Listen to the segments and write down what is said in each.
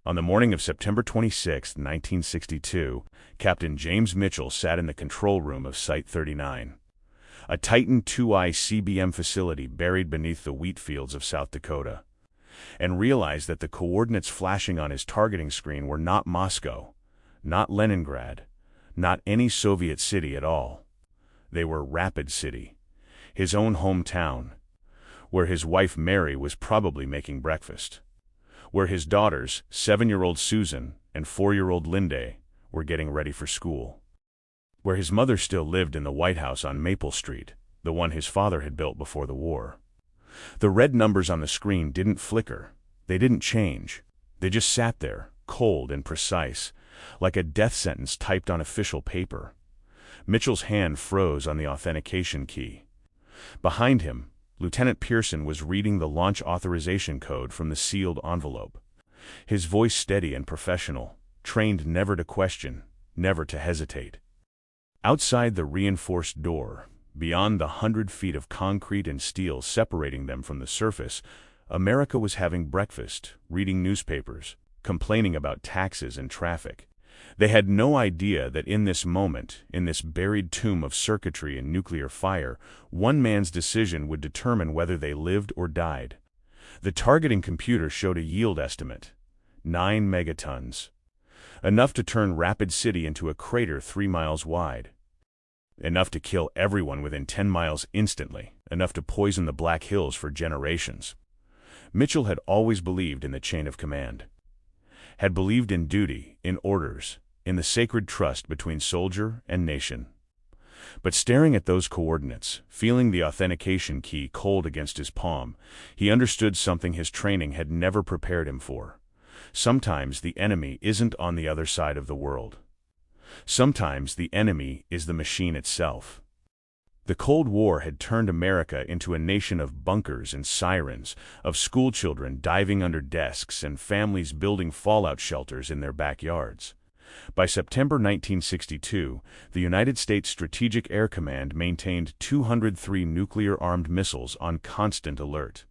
On the morning of September 26, 1962, Captain James Mitchell sat in the control room of Site 39, a Titan II-I CBM facility buried beneath the wheat fields of South Dakota, and realized that the coordinates flashing on his targeting screen were not Moscow, not Leningrad, not any Soviet city at all. They were Rapid City, his own hometown, where his wife Mary was probably making breakfast, where his daughters, 7-year-old Susan and 4-year-old Linde, were getting ready for school, where his mother still lived in the White House on Maple Street, the one his father had built before the war. The red numbers on the screen didn't flicker, they didn't change, they just sat there, cold and precise, like a death sentence typed on official paper. Mitchell's hand froze on the authentication key. Behind him, Lieutenant Pearson was reading the launch authorization code from the sealed envelope. His voice steady and professional, trained never to question, never to hesitate. Outside the reinforced door, beyond the 100 feet of concrete and steel separating them from the surface, America was having breakfast, reading newspapers, complaining about taxes and traffic. They had no idea that in this moment, in this buried tomb of circuitry and nuclear fire, one man's decision would determine whether they lived or died. The targeting computer showed a yield estimate: 9 megatons. Enough to turn Rapid City into a crater 3 miles wide. Enough to kill everyone within 10 miles instantly. Enough to poison the Black Hills for generations. Mitchell had always believed in the chain of command. Had believed in duty, in orders, in the sacred trust between soldier and nation. But staring at those coordinates, feeling the authentication key cold against his palm, he understood something his training had never prepared him for. Sometimes the enemy isn't on the other side of the world. Sometimes the enemy is the machine itself. The Cold War had turned America into a nation of bunkers and sirens, of schoolchildren diving under desks and families building fallout shelters in their backyards. By September 1962, the United States Strategic Air Command maintained 203 nuclear-armed missiles on constant alert.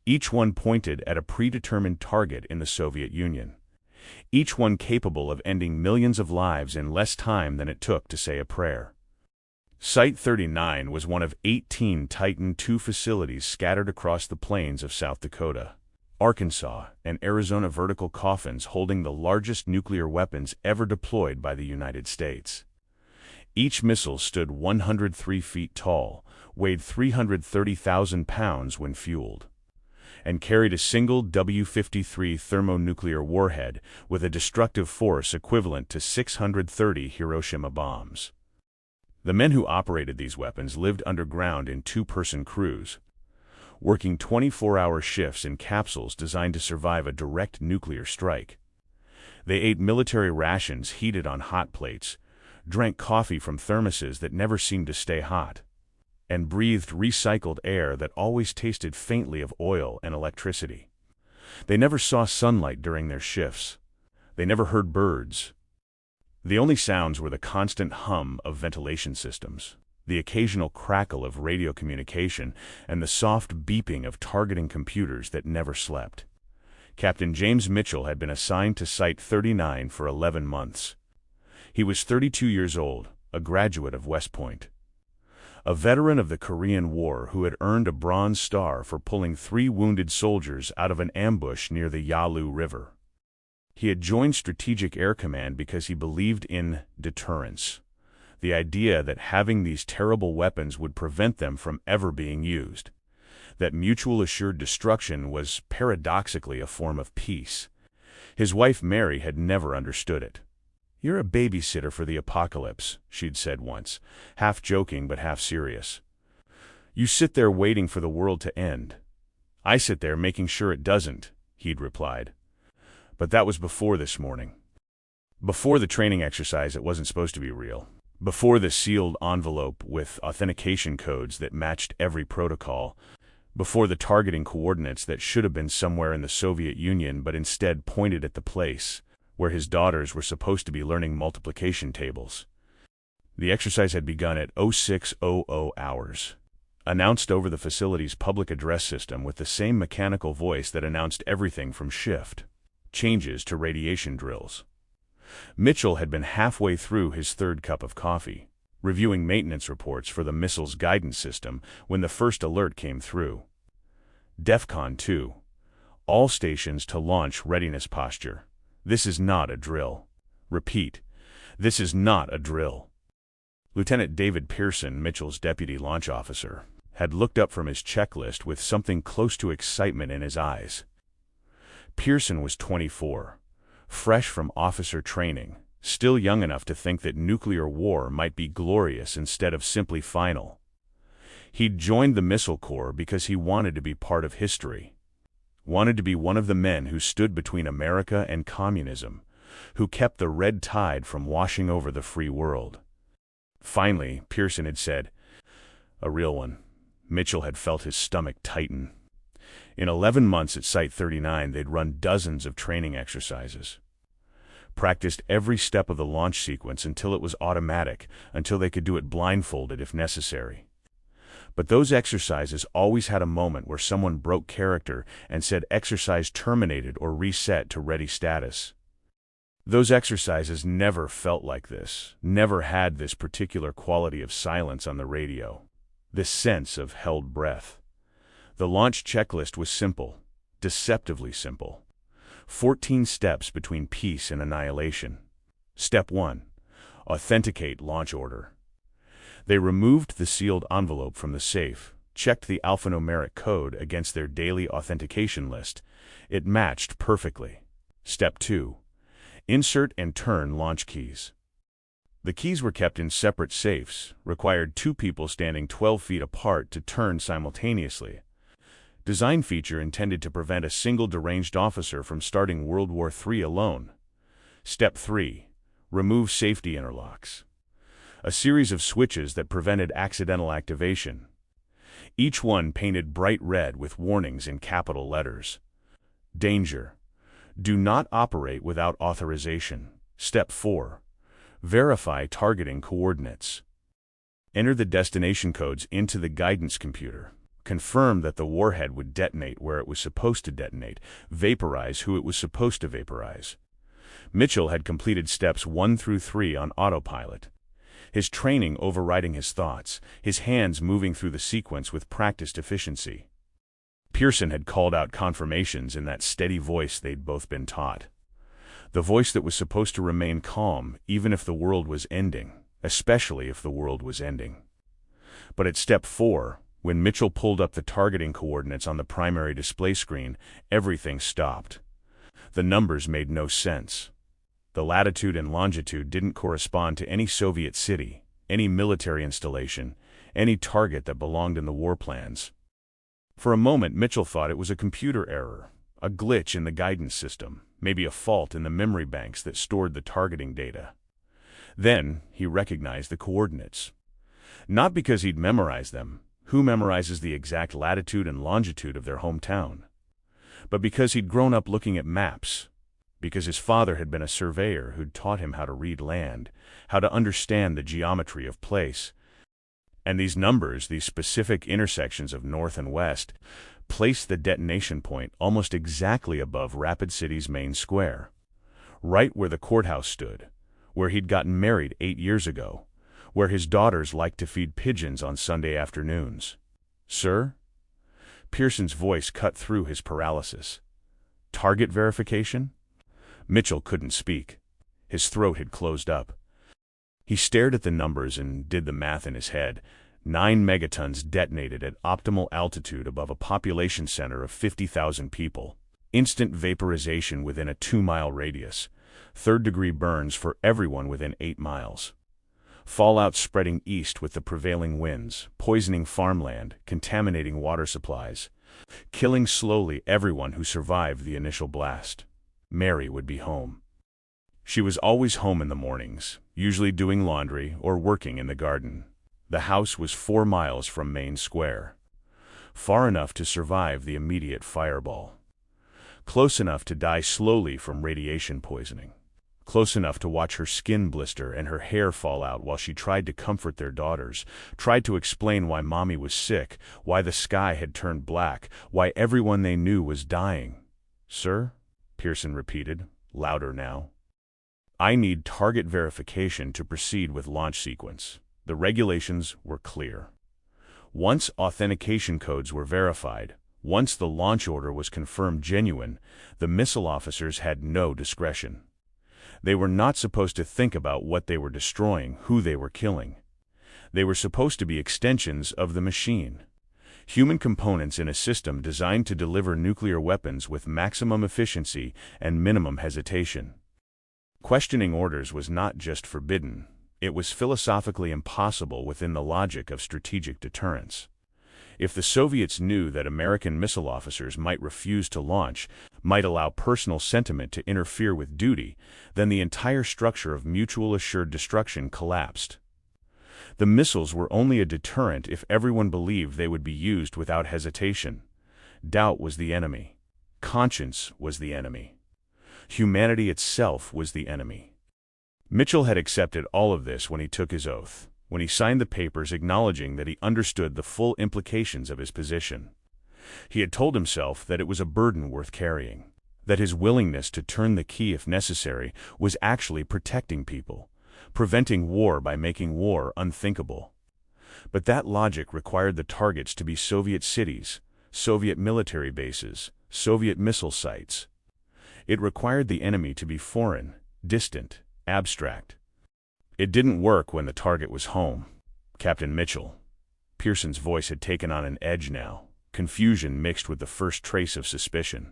Each one pointed at a predetermined target in the Soviet Union. Each one capable of ending millions of lives in less time than it took to say a prayer. Site 39 was one of 18 Titan II facilities scattered across the plains of South Dakota, Arkansas, and Arizona, vertical coffins holding the largest nuclear weapons ever deployed by the United States. Each missile stood 103 feet tall, weighed 330,000 pounds when fueled, and carried a single W-53 thermonuclear warhead with a destructive force equivalent to 630 Hiroshima bombs. The men who operated these weapons lived underground in 2-person crews, working 24-hour shifts in capsules designed to survive a direct nuclear strike. They ate military rations heated on hot plates, drank coffee from thermoses that never seemed to stay hot, and breathed recycled air that always tasted faintly of oil and electricity. They never saw sunlight during their shifts. They never heard birds. The only sounds were the constant hum of ventilation systems, the occasional crackle of radio communication, and the soft beeping of targeting computers that never slept. Captain James Mitchell had been assigned to Site 39 for 11 months. He was 32 years old, a graduate of West Point, a veteran of the Korean War who had earned a Bronze Star for pulling 3 wounded soldiers out of an ambush near the Yalu River. He had joined Strategic Air Command because he believed in deterrence, the idea that having these terrible weapons would prevent them from ever being used, that mutual assured destruction was paradoxically a form of peace. His wife Mary had never understood it. "You're a babysitter for the apocalypse," she'd said once, half joking but half serious. "You sit there waiting for the world to end. I sit there making sure it doesn't," he'd replied. But that was before this morning. Before the training exercise that wasn't supposed to be real. Before the sealed envelope with authentication codes that matched every protocol. Before the targeting coordinates that should have been somewhere in the Soviet Union but instead pointed at the place where his daughters were supposed to be learning multiplication tables. The exercise had begun at 0600 hours, announced over the facility's public address system with the same mechanical voice that announced everything from shift. changes to radiation drills. Mitchell had been halfway through his third cup of coffee, reviewing maintenance reports for the missile's guidance system when the first alert came through. DEFCON 2. All stations to launch readiness posture. This is not a drill. Repeat, this is not a drill. Lieutenant David Pearson, Mitchell's deputy launch officer, had looked up from his checklist with something close to excitement in his eyes. Pearson was 24, fresh from officer training, still young enough to think that nuclear war might be glorious instead of simply final. He'd joined the Missile Corps because he wanted to be part of history, wanted to be one of the men who stood between America and communism, who kept the red tide from washing over the free world. Finally, Pearson had said, "A real one." Mitchell had felt his stomach tighten. In 11 months at Site 39, they'd run dozens of training exercises, practiced every step of the launch sequence until it was automatic, until they could do it blindfolded if necessary. But those exercises always had a moment where someone broke character and said exercise terminated or reset to ready status. Those exercises never felt like this, never had this particular quality of silence on the radio, this sense of held breath. The launch checklist was simple, deceptively simple. 14 steps between peace and annihilation. Step 1. Authenticate launch order. They removed the sealed envelope from the safe, checked the alphanumeric code against their daily authentication list. It matched perfectly. Step 2. Insert and turn launch keys. The keys were kept in separate safes, required 2 people standing 12 feet apart to turn simultaneously. Design feature intended to prevent a single deranged officer from starting World War III alone. Step 3. Remove safety interlocks. A series of switches that prevented accidental activation. Each one painted bright red with warnings in capital letters. Danger. Do not operate without authorization. Step 4. Verify targeting coordinates. Enter the destination codes into the guidance computer. Confirm that the warhead would detonate where it was supposed to detonate, vaporize who it was supposed to vaporize. Mitchell had completed steps 1 through 3 on autopilot, his training overriding his thoughts, his hands moving through the sequence with practiced efficiency. Pearson had called out confirmations in that steady voice they'd both been taught. The voice that was supposed to remain calm even if the world was ending, especially if the world was ending. But at step 4, when Mitchell pulled up the targeting coordinates on the primary display screen, everything stopped. The numbers made no sense. The latitude and longitude didn't correspond to any Soviet city, any military installation, any target that belonged in the war plans. For a moment, Mitchell thought it was a computer error, a glitch in the guidance system, maybe a fault in the memory banks that stored the targeting data. Then he recognized the coordinates. Not because he'd memorized them. Who memorizes the exact latitude and longitude of their hometown? But because he'd grown up looking at maps, because his father had been a surveyor who'd taught him how to read land, how to understand the geometry of place. And these numbers, these specific intersections of north and west, placed the detonation point almost exactly above Rapid City's main square, right where the courthouse stood, where he'd gotten married 8 years ago, where his daughters liked to feed pigeons on Sunday afternoons. "Sir?" Pearson's voice cut through his paralysis. "Target verification?" Mitchell couldn't speak. His throat had closed up. He stared at the numbers and did the math in his head. 9 megatons detonated at optimal altitude above a population center of 50,000 people. Instant vaporization within a 2-mile radius. Third-degree burns for everyone within 8 miles. Fallout spreading east with the prevailing winds, poisoning farmland, contaminating water supplies, killing slowly everyone who survived the initial blast. Mary would be home. She was always home in the mornings, usually doing laundry or working in the garden. The house was 4 miles from Main Square. Far enough to survive the immediate fireball. Close enough to die slowly from radiation poisoning. Close enough to watch her skin blister and her hair fall out while she tried to comfort their daughters, tried to explain why Mommy was sick, why the sky had turned black, why everyone they knew was dying. "Sir?" Pearson repeated, louder now. I need target verification to proceed with launch sequence. The regulations were clear. Once authentication codes were verified, once the launch order was confirmed genuine, the missile officers had no discretion. They were not supposed to think about what they were destroying, who they were killing. They were supposed to be extensions of the machine. Human components in a system designed to deliver nuclear weapons with maximum efficiency and minimum hesitation. Questioning orders was not just forbidden, it was philosophically impossible within the logic of strategic deterrence. If the Soviets knew that American missile officers might refuse to launch, might allow personal sentiment to interfere with duty, then the entire structure of mutual assured destruction collapsed. The missiles were only a deterrent if everyone believed they would be used without hesitation. Doubt was the enemy. Conscience was the enemy. Humanity itself was the enemy. Mitchell had accepted all of this when he took his oath, when he signed the papers acknowledging that he understood the full implications of his position. He had told himself that it was a burden worth carrying, that his willingness to turn the key if necessary was actually protecting people, preventing war by making war unthinkable. But that logic required the targets to be Soviet cities, Soviet military bases, Soviet missile sites. It required the enemy to be foreign, distant, abstract. It didn't work when the target was home. Captain Mitchell. Pearson's voice had taken on an edge now, confusion mixed with the first trace of suspicion.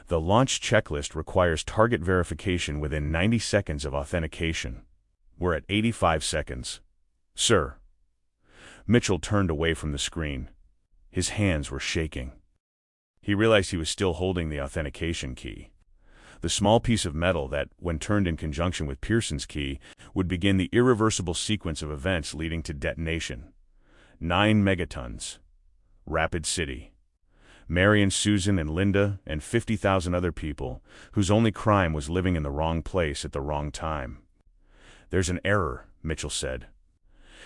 The launch checklist requires target verification within 90 seconds of authentication. We're at 85 seconds. Sir. Mitchell turned away from the screen. His hands were shaking. He realized he was still holding the authentication key. The small piece of metal that, when turned in conjunction with Pearson's key, would begin the irreversible sequence of events leading to detonation. 9 megatons. Rapid City. Mary and Susan and Linda and 50,000 other people, whose only crime was living in the wrong place at the wrong time. There's an error, Mitchell said.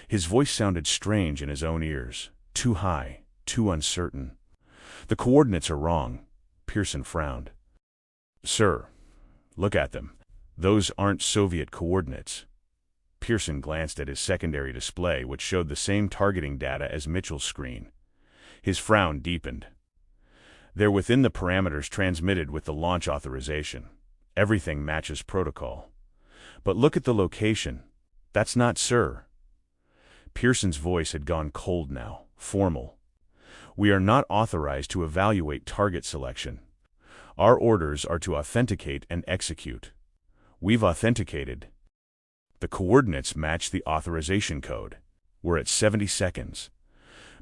His voice sounded strange in his own ears, too high, too uncertain. The coordinates are wrong. Pearson frowned. Sir, look at them. Those aren't Soviet coordinates. Pearson glanced at his secondary display, which showed the same targeting data as Mitchell's screen. His frown deepened. They're within the parameters transmitted with the launch authorization. Everything matches protocol. But look at the location. That's not Sir. Pearson's voice had gone cold now, formal. We are not authorized to evaluate target selection. Our orders are to authenticate and execute. We've authenticated. The coordinates match the authorization code. We're at 70 seconds.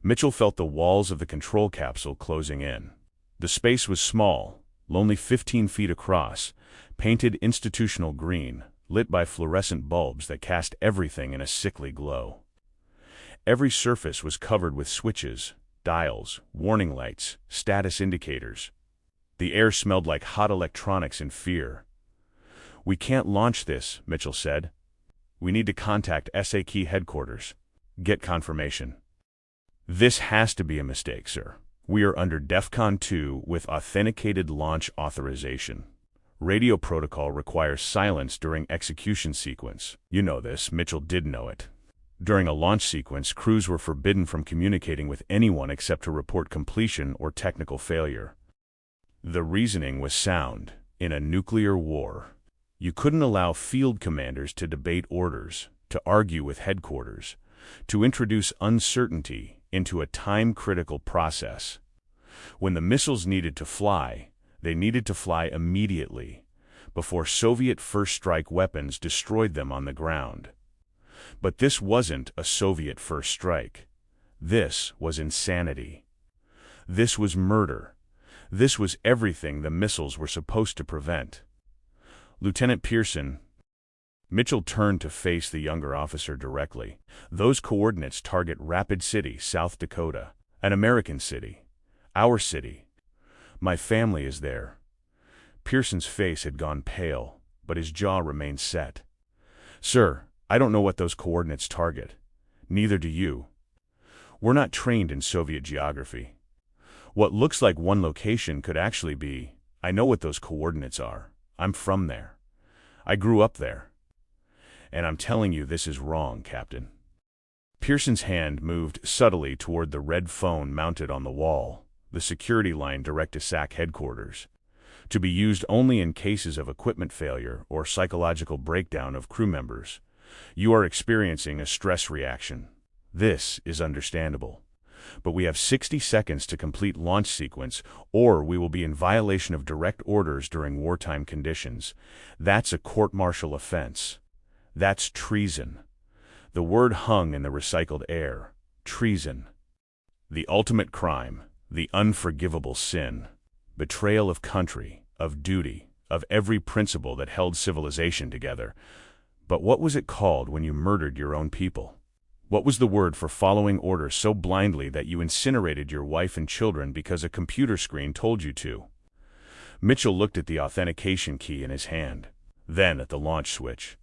Mitchell felt the walls of the control capsule closing in. The space was small, only 15 feet across, painted institutional green, lit by fluorescent bulbs that cast everything in a sickly glow. Every surface was covered with switches, dials, warning lights, status indicators. The air smelled like hot electronics in fear. We can't launch this, Mitchell said. We need to contact SAK headquarters. Get confirmation. This has to be a mistake, sir. We are under DEFCON 2 with authenticated launch authorization. Radio protocol requires silence during execution sequence. You know this, Mitchell did know it. During a launch sequence, crews were forbidden from communicating with anyone except to report completion or technical failure. The reasoning was sound. In a nuclear war, you couldn't allow field commanders to debate orders, to argue with headquarters, to introduce uncertainty into a time-critical process. When the missiles needed to fly, they needed to fly immediately, before Soviet first-strike weapons destroyed them on the ground. But this wasn't a Soviet first strike. This was insanity. This was murder. This was everything the missiles were supposed to prevent. Lieutenant Pearson. Mitchell turned to face the younger officer directly. Those coordinates target Rapid City, South Dakota. An American city. Our city. My family is there. Pearson's face had gone pale, but his jaw remained set. Sir, I don't know what those coordinates target. Neither do you. We're not trained in Soviet geography. What looks like one location could actually be I know what those coordinates are. I'm from there. I grew up there. And I'm telling you this is wrong, Captain." Pearson's hand moved subtly toward the red phone mounted on the wall, the security line direct to SAC headquarters, to be used only in cases of equipment failure or psychological breakdown of crew members. "You are experiencing a stress reaction. This is understandable. But we have 60 seconds to complete launch sequence, or we will be in violation of direct orders during wartime conditions. That's a court-martial offense. That's treason." The word hung in the recycled air. Treason. The ultimate crime, the unforgivable sin. Betrayal of country, of duty, of every principle that held civilization together. But what was it called when you murdered your own people? What was the word for following orders so blindly that you incinerated your wife and children because a computer screen told you to? Mitchell looked at the authentication key in his hand, then at the launch switch.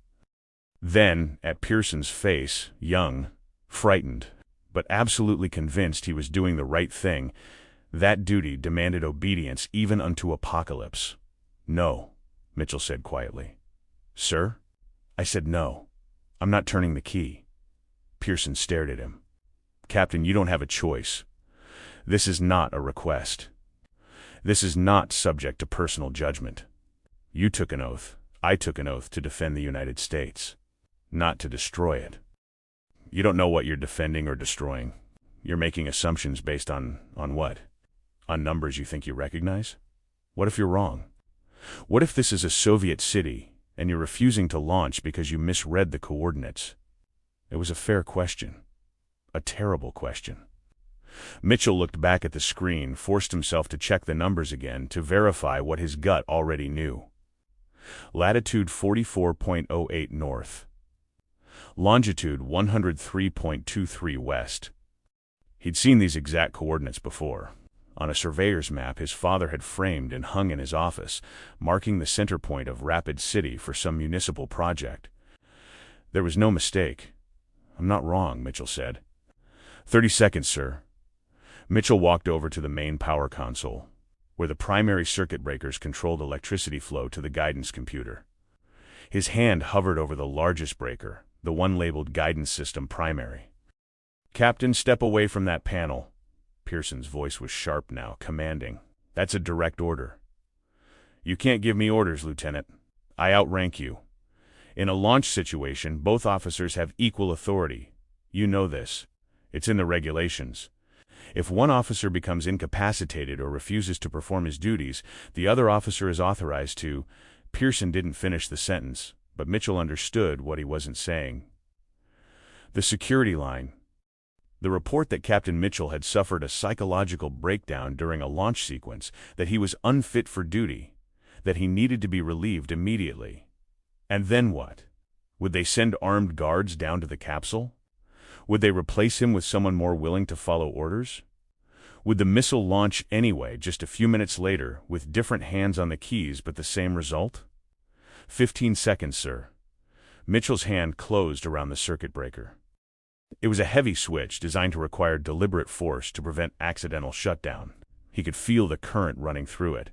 Then at Pearson's face, young, frightened, but absolutely convinced he was doing the right thing. That duty demanded obedience even unto apocalypse. "No," Mitchell said quietly. "Sir?" "I said no. I'm not turning the key." Pearson stared at him. "Captain, you don't have a choice. This is not a request. This is not subject to personal judgment. You took an oath. I took an oath to defend the United States, not to destroy it. You don't know what you're defending or destroying. You're making assumptions based on what? On numbers you think you recognize? What if you're wrong? What if this is a Soviet city and you're refusing to launch because you misread the coordinates?" It was a fair question. A terrible question. Mitchell looked back at the screen, forced himself to check the numbers again to verify what his gut already knew. Latitude 44.08 north. Longitude 103.23 west. He'd seen these exact coordinates before, on a surveyor's map his father had framed and hung in his office, marking the center point of Rapid City for some municipal project. There was no mistake. "I'm not wrong," Mitchell said. 30 seconds, sir." Mitchell walked over to the main power console, where the primary circuit breakers controlled electricity flow to the guidance computer. His hand hovered over the largest breaker, the one labeled Guidance System Primary. "Captain, step away from that panel." Pearson's voice was sharp now, commanding. "That's a direct order." "You can't give me orders, Lieutenant. I outrank you. In a launch situation, both officers have equal authority. You know this. It's in the regulations. If one officer becomes incapacitated or refuses to perform his duties, the other officer is authorized to—" Pearson didn't finish the sentence, but Mitchell understood what he wasn't saying. The security line. The report that Captain Mitchell had suffered a psychological breakdown during a launch sequence, that he was unfit for duty, that he needed to be relieved immediately. And then what? Would they send armed guards down to the capsule? Would they replace him with someone more willing to follow orders? Would the missile launch anyway just a few minutes later, with different hands on the keys but the same result? 15 seconds, sir. Mitchell's hand closed around the circuit breaker. It was a heavy switch designed to require deliberate force to prevent accidental shutdown. He could feel the current running through it.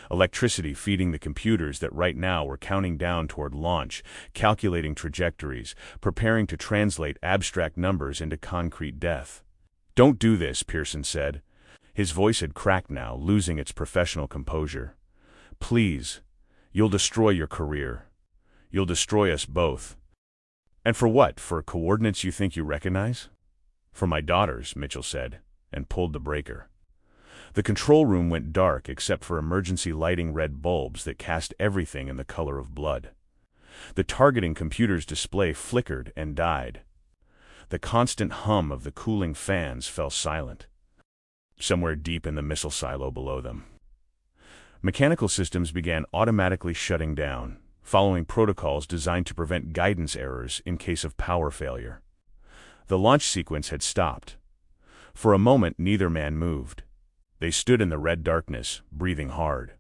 Electricity feeding the computers that right now were counting down toward launch, calculating trajectories, preparing to translate abstract numbers into concrete death. "Don't do this," Pearson said. His voice had cracked now, losing its professional composure. "Please. You'll destroy your career. You'll destroy us both." "And for what? For coordinates you think you recognize?" "For my daughters," Mitchell said, and pulled the breaker. The control room went dark except for emergency lighting red bulbs that cast everything in the color of blood. The targeting computer's display flickered and died. The constant hum of the cooling fans fell silent. Somewhere deep in the missile silo below them, mechanical systems began automatically shutting down, following protocols designed to prevent guidance errors in case of power failure. The launch sequence had stopped. For a moment, neither man moved. They stood in the red darkness, breathing hard,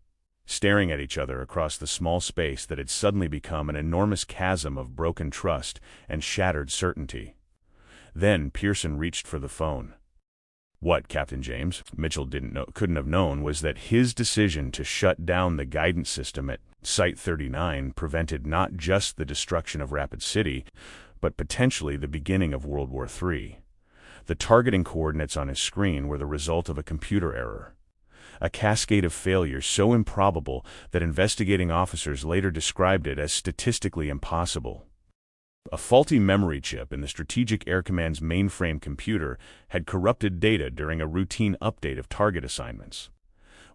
staring at each other across the small space that had suddenly become an enormous chasm of broken trust and shattered certainty. Then Pearson reached for the phone. What Captain James Mitchell couldn't have known was that his decision to shut down the guidance system at Site 39 prevented not just the destruction of Rapid City, but potentially the beginning of World War III. The targeting coordinates on his screen were the result of a computer error, a cascade of failures so improbable that investigating officers later described it as statistically impossible. A faulty memory chip in the Strategic Air Command's mainframe computer had corrupted data during a routine update of target assignments.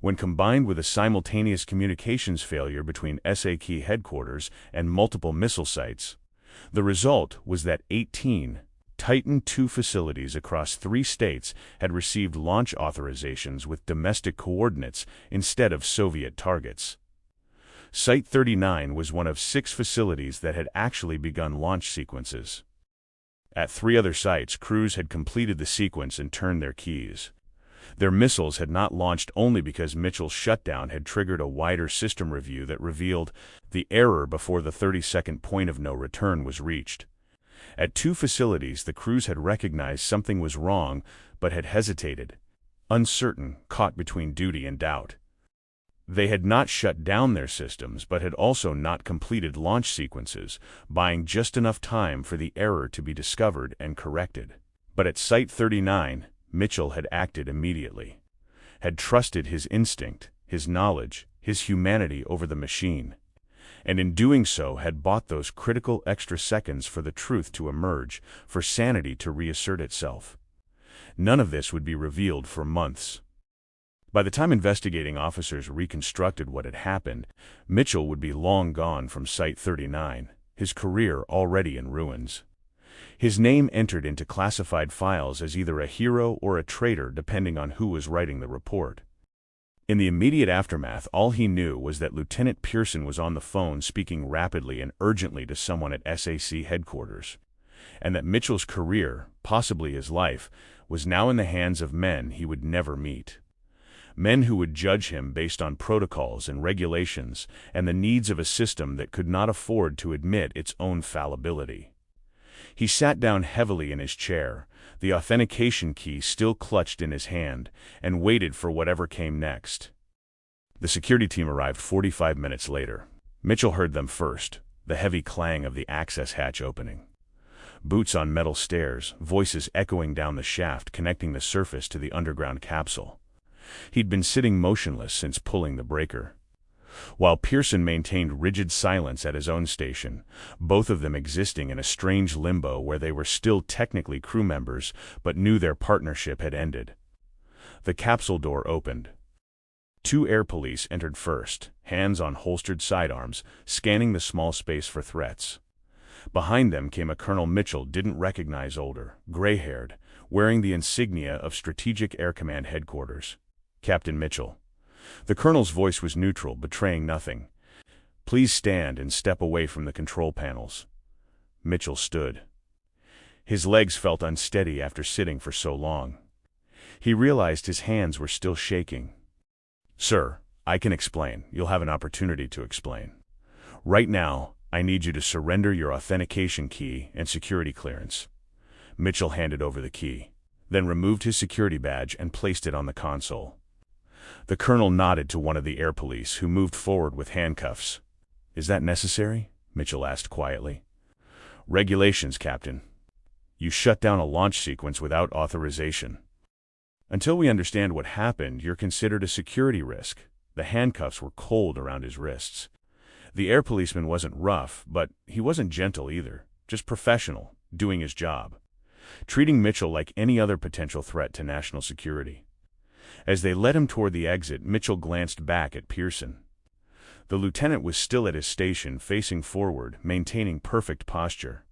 When combined with a simultaneous communications failure between SAK headquarters and multiple missile sites, the result was that 18 Titan II facilities across 3 states had received launch authorizations with domestic coordinates instead of Soviet targets. Site 39 was one of 6 facilities that had actually begun launch sequences. At 3 other sites, crews had completed the sequence and turned their keys. Their missiles had not launched only because Mitchell's shutdown had triggered a wider system review that revealed the error before the 30-second point of no return was reached. At 2 facilities, the crews had recognized something was wrong, but had hesitated, uncertain, caught between duty and doubt. They had not shut down their systems, but had also not completed launch sequences, buying just enough time for the error to be discovered and corrected. But at Site 39, Mitchell had acted immediately, had trusted his instinct, his knowledge, his humanity over the machine, and in doing so had bought those critical extra seconds for the truth to emerge, for sanity to reassert itself. None of this would be revealed for months. By the time investigating officers reconstructed what had happened, Mitchell would be long gone from Site 39, his career already in ruins. His name entered into classified files as either a hero or a traitor depending on who was writing the report. In the immediate aftermath, all he knew was that Lieutenant Pearson was on the phone speaking rapidly and urgently to someone at SAC headquarters, and that Mitchell's career, possibly his life, was now in the hands of men he would never meet. Men who would judge him based on protocols and regulations and the needs of a system that could not afford to admit its own fallibility. He sat down heavily in his chair, the authentication key still clutched in his hand, and waited for whatever came next. The security team arrived 45 minutes later. Mitchell heard them first, the heavy clang of the access hatch opening. Boots on metal stairs, voices echoing down the shaft connecting the surface to the underground capsule. He'd been sitting motionless since pulling the breaker. While Pearson maintained rigid silence at his own station, both of them existing in a strange limbo where they were still technically crew members but knew their partnership had ended. The capsule door opened. 2 air police entered first, hands on holstered sidearms, scanning the small space for threats. Behind them came a Colonel Mitchell didn't recognize, older, gray-haired, wearing the insignia of Strategic Air Command headquarters. Captain Mitchell. The colonel's voice was neutral, betraying nothing. Please stand and step away from the control panels. Mitchell stood. His legs felt unsteady after sitting for so long. He realized his hands were still shaking. Sir, I can explain. You'll have an opportunity to explain. Right now, I need you to surrender your authentication key and security clearance. Mitchell handed over the key, then removed his security badge and placed it on the console. The colonel nodded to one of the air police, who moved forward with handcuffs. Is that necessary? Mitchell asked quietly. Regulations, Captain. You shut down a launch sequence without authorization. Until we understand what happened, you're considered a security risk. The handcuffs were cold around his wrists. The air policeman wasn't rough, but he wasn't gentle either, just professional, doing his job, treating Mitchell like any other potential threat to national security. As they led him toward the exit, Mitchell glanced back at Pearson. The lieutenant was still at his station, facing forward, maintaining perfect posture.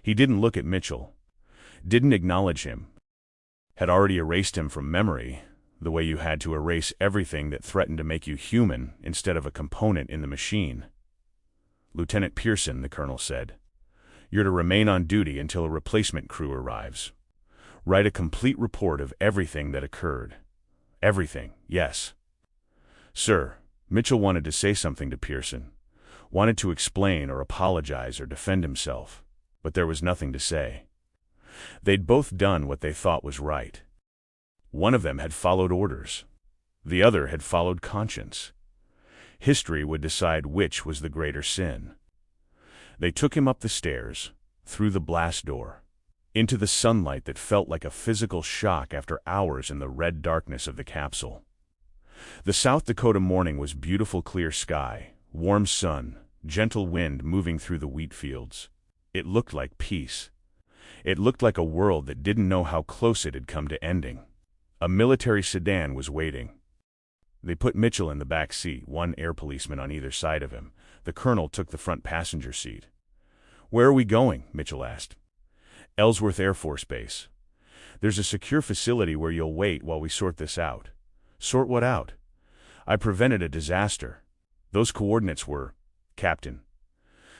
He didn't look at Mitchell, didn't acknowledge him, had already erased him from memory, the way you had to erase everything that threatened to make you human instead of a component in the machine. Lieutenant Pearson, the colonel said, you're to remain on duty until a replacement crew arrives. Write a complete report of everything that occurred. Everything, yes. Sir, Mitchell wanted to say something to Pearson, wanted to explain or apologize or defend himself, but there was nothing to say. They'd both done what they thought was right. One of them had followed orders. The other had followed conscience. History would decide which was the greater sin. They took him up the stairs, through the blast door, into the sunlight that felt like a physical shock after hours in the red darkness of the capsule. The South Dakota morning was beautiful clear sky, warm sun, gentle wind moving through the wheat fields. It looked like peace. It looked like a world that didn't know how close it had come to ending. A military sedan was waiting. They put Mitchell in the back seat, one air policeman on either side of him. The colonel took the front passenger seat. "Where are we going?" Mitchell asked. "Ellsworth Air Force Base. There's a secure facility where you'll wait while we sort this out." "Sort what out?" "I prevented a disaster. Those coordinates were—" "Captain."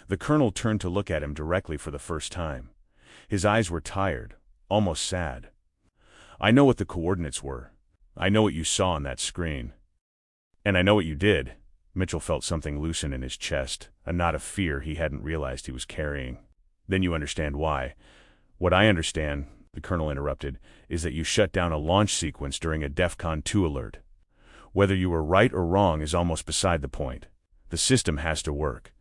The colonel turned to look at him directly for the first time. His eyes were tired, almost sad. "I know what the coordinates were. I know what you saw on that screen. And I know what you did." Mitchell felt something loosen in his chest, a knot of fear he hadn't realized he was carrying. "Then you understand why." "What I understand," the colonel interrupted, "is that you shut down a launch sequence during a DEFCON 2 alert. Whether you were right or wrong is almost beside the point. The system has to work.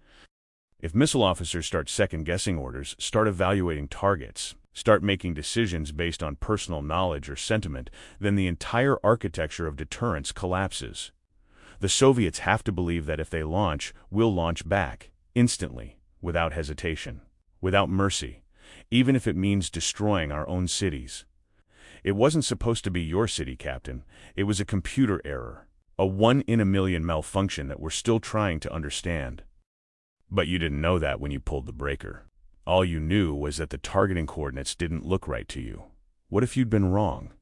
If missile officers start second-guessing orders, start evaluating targets, start making decisions based on personal knowledge or sentiment, then the entire architecture of deterrence collapses. The Soviets have to believe that if they launch, we'll launch back, instantly, without hesitation, without mercy, even if it means destroying our own cities. It wasn't supposed to be your city, Captain. It was a computer error, a 1 in a million malfunction that we're still trying to understand. But you didn't know that when you pulled the breaker. All you knew was that the targeting coordinates didn't look right to you. What if you'd been wrong?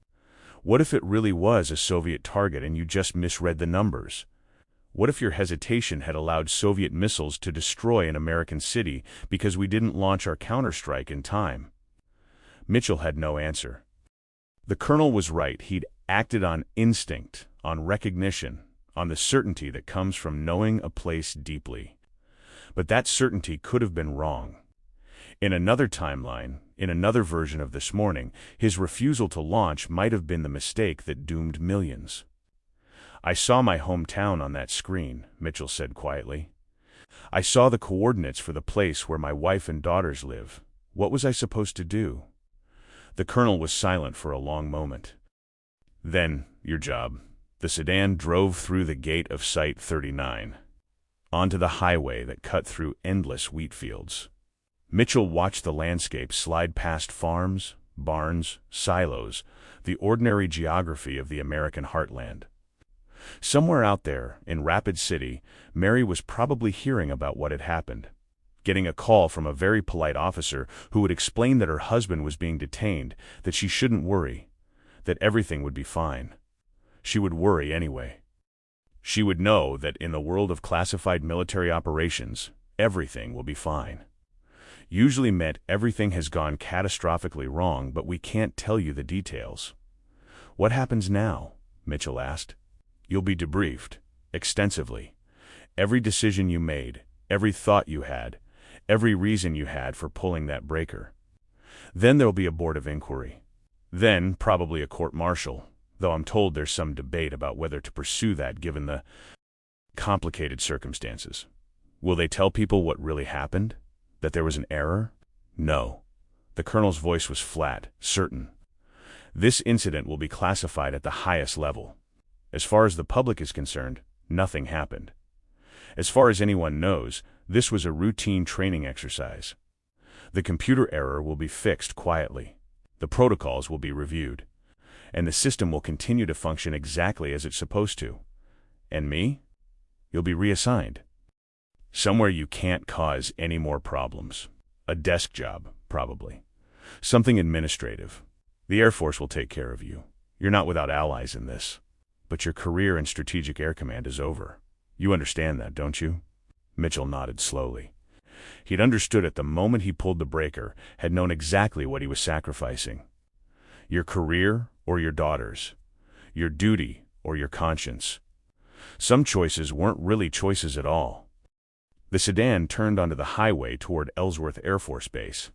What if it really was a Soviet target and you just misread the numbers? What if your hesitation had allowed Soviet missiles to destroy an American city because we didn't launch our counterstrike in time? Mitchell had no answer. The colonel was right. He'd acted on instinct, on recognition, on the certainty that comes from knowing a place deeply. But that certainty could have been wrong. In another timeline, in another version of this morning, his refusal to launch might have been the mistake that doomed millions. "I saw my hometown on that screen," Mitchell said quietly. "I saw the coordinates for the place where my wife and daughters live. What was I supposed to do?" The colonel was silent for a long moment. "Then, your job." The sedan drove through the gate of Site 39, onto the highway that cut through endless wheat fields. Mitchell watched the landscape slide past farms, barns, silos, the ordinary geography of the American heartland. Somewhere out there, in Rapid City, Mary was probably hearing about what had happened, getting a call from a very polite officer who would explain that her husband was being detained, that she shouldn't worry, that everything would be fine. She would worry anyway. She would know that in the world of classified military operations, everything will be fine. Usually meant everything has gone catastrophically wrong, but we can't tell you the details. "What happens now?" Mitchell asked. "You'll be debriefed, extensively. Every decision you made, every thought you had, every reason you had for pulling that breaker. Then there'll be a board of inquiry. Then probably a court-martial, though I'm told there's some debate about whether to pursue that given the complicated circumstances. Will they tell people what really happened? That there was an error?" "No." The colonel's voice was flat, certain. "This incident will be classified at the highest level. As far as the public is concerned, nothing happened. As far as anyone knows, this was a routine training exercise. The computer error will be fixed quietly. The protocols will be reviewed. And the system will continue to function exactly as it's supposed to. And me? You'll be reassigned. Somewhere you can't cause any more problems. A desk job, probably. Something administrative. The Air Force will take care of you. You're not without allies in this. But your career in Strategic Air Command is over. You understand that, don't you?" Mitchell nodded slowly. He'd understood at the moment he pulled the breaker, had known exactly what he was sacrificing. Your career or your daughters. Your duty or your conscience. Some choices weren't really choices at all. The sedan turned onto the highway toward Ellsworth Air Force Base.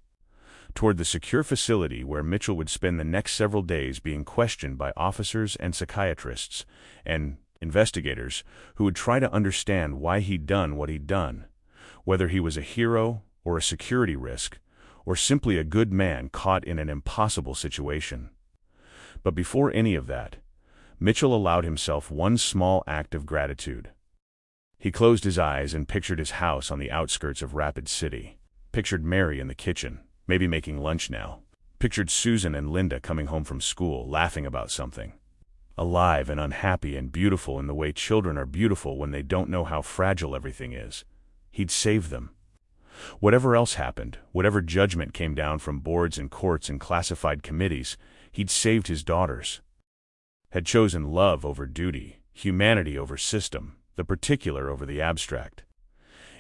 toward the secure facility where Mitchell would spend the next several days being questioned by officers and psychiatrists and investigators who would try to understand why he'd done what he'd done, whether he was a hero or a security risk, or simply a good man caught in an impossible situation. But before any of that, Mitchell allowed himself one small act of gratitude. He closed his eyes and pictured his house on the outskirts of Rapid City. Pictured Mary in the kitchen, maybe making lunch now. Pictured Susan and Linda coming home from school, laughing about something. Alive and unhappy and beautiful in the way children are beautiful when they don't know how fragile everything is. He'd save them. Whatever else happened, whatever judgment came down from boards and courts and classified committees, he'd saved his daughters. Had chosen love over duty, humanity over system, the particular over the abstract.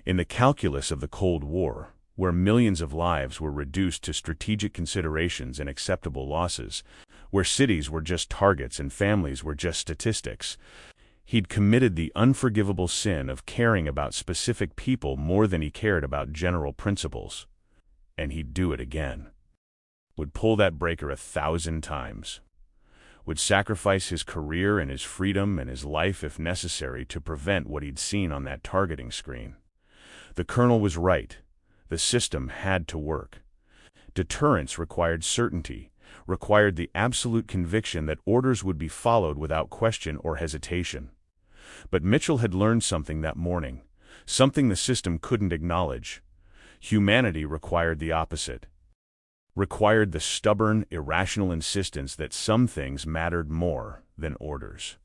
In the calculus of the Cold War, where millions of lives were reduced to strategic considerations and acceptable losses, where cities were just targets and families were just statistics, he'd committed the unforgivable sin of caring about specific people more than he cared about general principles. And he'd do it again. Would pull that breaker 1,000 times. Would sacrifice his career and his freedom and his life if necessary to prevent what he'd seen on that targeting screen. The colonel was right. The system had to work. Deterrence required certainty, required the absolute conviction that orders would be followed without question or hesitation. But Mitchell had learned something that morning, something the system couldn't acknowledge. Humanity required the opposite. Required the stubborn, irrational insistence that some things mattered more than orders.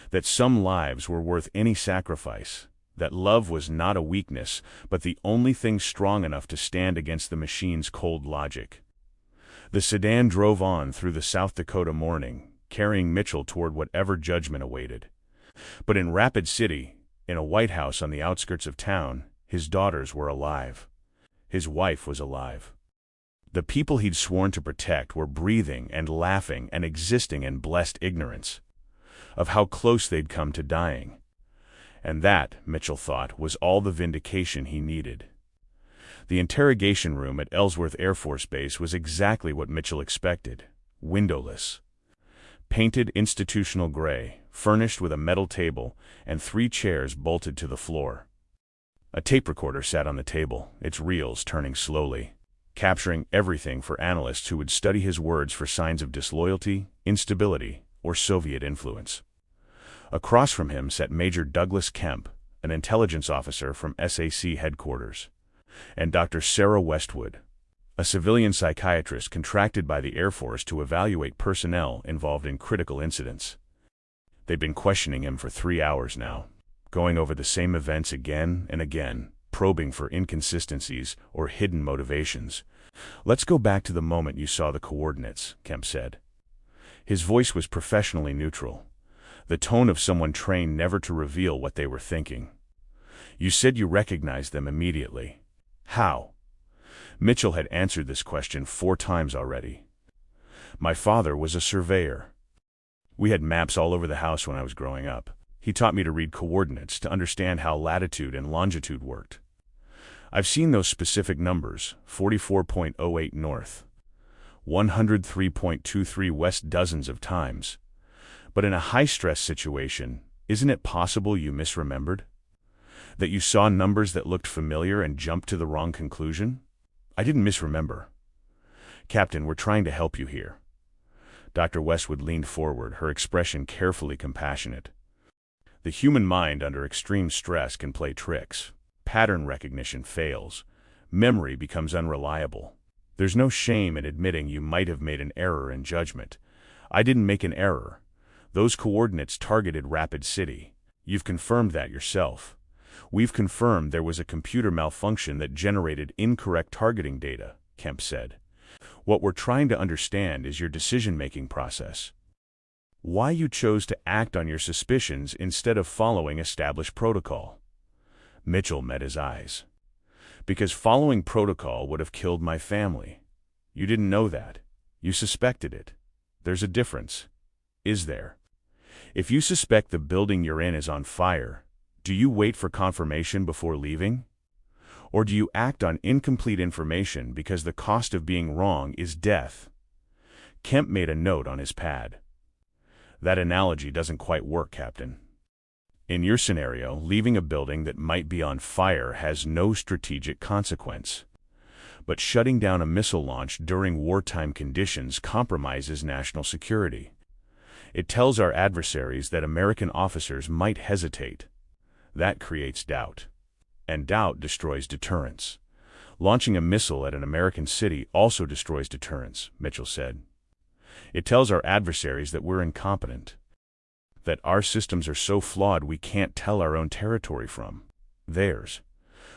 That some lives were worth any sacrifice. That love was not a weakness, but the only thing strong enough to stand against the machine's cold logic. The sedan drove on through the South Dakota morning, carrying Mitchell toward whatever judgment awaited. But in Rapid City, in a White House on the outskirts of town, his daughters were alive. His wife was alive. The people he'd sworn to protect were breathing and laughing and existing in blessed ignorance of how close they'd come to dying. And that, Mitchell thought, was all the vindication he needed. The interrogation room at Ellsworth Air Force Base was exactly what Mitchell expected, windowless. Painted institutional gray, furnished with a metal table and 3 chairs bolted to the floor. A tape recorder sat on the table, its reels turning slowly, capturing everything for analysts who would study his words for signs of disloyalty, instability, or Soviet influence. Across from him sat Major Douglas Kemp, an intelligence officer from SAC headquarters, and Dr. Sarah Westwood, a civilian psychiatrist contracted by the Air Force to evaluate personnel involved in critical incidents. They'd been questioning him for 3 hours now, going over the same events again and again, probing for inconsistencies or hidden motivations. "Let's go back to the moment you saw the coordinates," Kemp said. His voice was professionally neutral, the tone of someone trained never to reveal what they were thinking. "You said you recognized them immediately. How?" Mitchell had answered this question 4 times already. "My father was a surveyor. We had maps all over the house when I was growing up. He taught me to read coordinates to understand how latitude and longitude worked. I've seen those specific numbers, 44.08 north, 103.23 west dozens of times. But in a high-stress situation, isn't it possible you misremembered? That you saw numbers that looked familiar and jumped to the wrong conclusion?" "I didn't misremember. Captain, we're trying to help you here." Dr. Westwood leaned forward, her expression carefully compassionate. "The human mind under extreme stress can play tricks. Pattern recognition fails. Memory becomes unreliable. There's no shame in admitting you might have made an error in judgment. I didn't make an error. Those coordinates targeted Rapid City. You've confirmed that yourself. We've confirmed there was a computer malfunction that generated incorrect targeting data," Kemp said. "What we're trying to understand is your decision-making process. Why you chose to act on your suspicions instead of following established protocol." Mitchell met his eyes. "Because following protocol would have killed my family. You didn't know that. You suspected it. There's a difference. Is there? If you suspect the building you're in is on fire, do you wait for confirmation before leaving? Or do you act on incomplete information because the cost of being wrong is death? Kemp made a note on his pad. That analogy doesn't quite work, Captain. In your scenario, leaving a building that might be on fire has no strategic consequence. But shutting down a missile launch during wartime conditions compromises national security. It tells our adversaries that American officers might hesitate. That creates doubt. And doubt destroys deterrence. Launching a missile at an American city also destroys deterrence, Mitchell said. It tells our adversaries that we're incompetent, that our systems are so flawed we can't tell our own territory from theirs,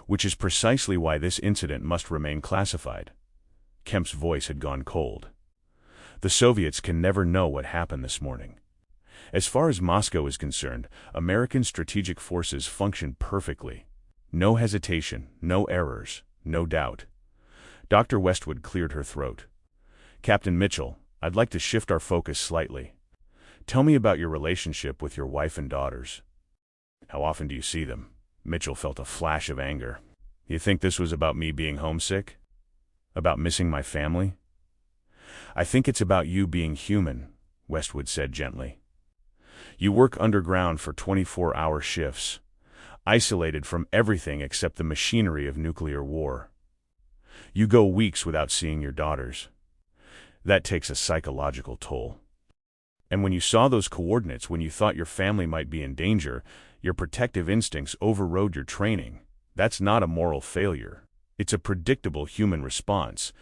which is precisely why this incident must remain classified. Kemp's voice had gone cold. The Soviets can never know what happened this morning. As far as Moscow is concerned, American strategic forces function perfectly. No hesitation, no errors, no doubt. Dr. Westwood cleared her throat. Captain Mitchell, I'd like to shift our focus slightly. Tell me about your relationship with your wife and daughters. How often do you see them? Mitchell felt a flash of anger. You think this was about me being homesick? About missing my family? I think it's about you being human, Westwood said gently. You work underground for 24-hour shifts, isolated from everything except the machinery of nuclear war. You go weeks without seeing your daughters. That takes a psychological toll. And when you saw those coordinates, when you thought your family might be in danger, your protective instincts overrode your training. That's not a moral failure. It's a predictable human response.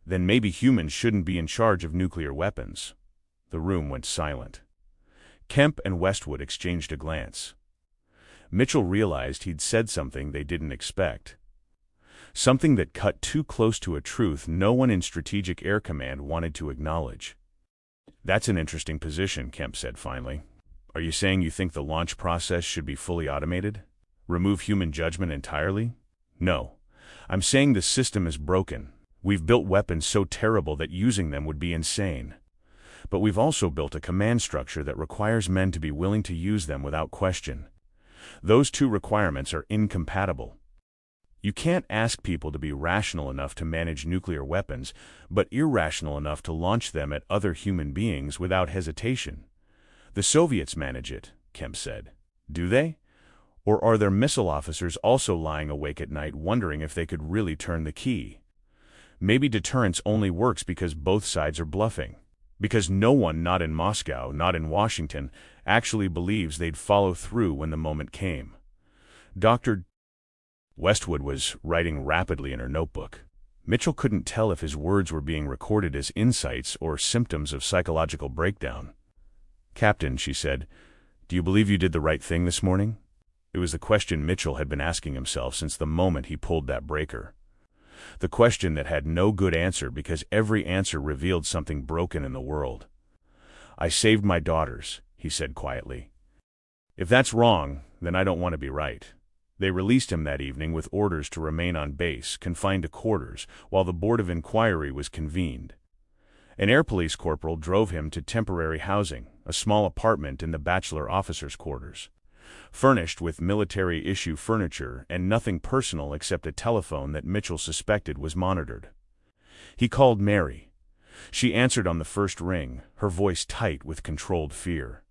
Then maybe humans shouldn't be in charge of nuclear weapons. The room went silent. Kemp and Westwood exchanged a glance. Mitchell realized he'd said something they didn't expect. Something that cut too close to a truth no one in Strategic Air Command wanted to acknowledge. That's an interesting position, Kemp said finally. Are you saying you think the launch process should be fully automated? Remove human judgment entirely? No. I'm saying the system is broken. We've built weapons so terrible that using them would be insane. But we've also built a command structure that requires men to be willing to use them without question. Those two requirements are incompatible. You can't ask people to be rational enough to manage nuclear weapons, but irrational enough to launch them at other human beings without hesitation. The Soviets manage it, Kemp said. Do they? Or are their missile officers also lying awake at night wondering if they could really turn the key? Maybe deterrence only works because both sides are bluffing. Because no one, not in Moscow, not in Washington, actually believes they'd follow through when the moment came. Dr. Westwood was writing rapidly in her notebook. Mitchell couldn't tell if his words were being recorded as insights or symptoms of psychological breakdown. Captain, she said, do you believe you did the right thing this morning? It was the question Mitchell had been asking himself since the moment he pulled that breaker. The question that had no good answer because every answer revealed something broken in the world. I saved my daughters, he said quietly. If that's wrong, then I don't want to be right. They released him that evening with orders to remain on base, confined to quarters, while the Board of Inquiry was convened. An air police corporal drove him to temporary housing, a small apartment in the bachelor officers' quarters, furnished with military-issue furniture and nothing personal except a telephone that Mitchell suspected was monitored. He called Mary. She answered on the first ring, her voice tight with controlled fear.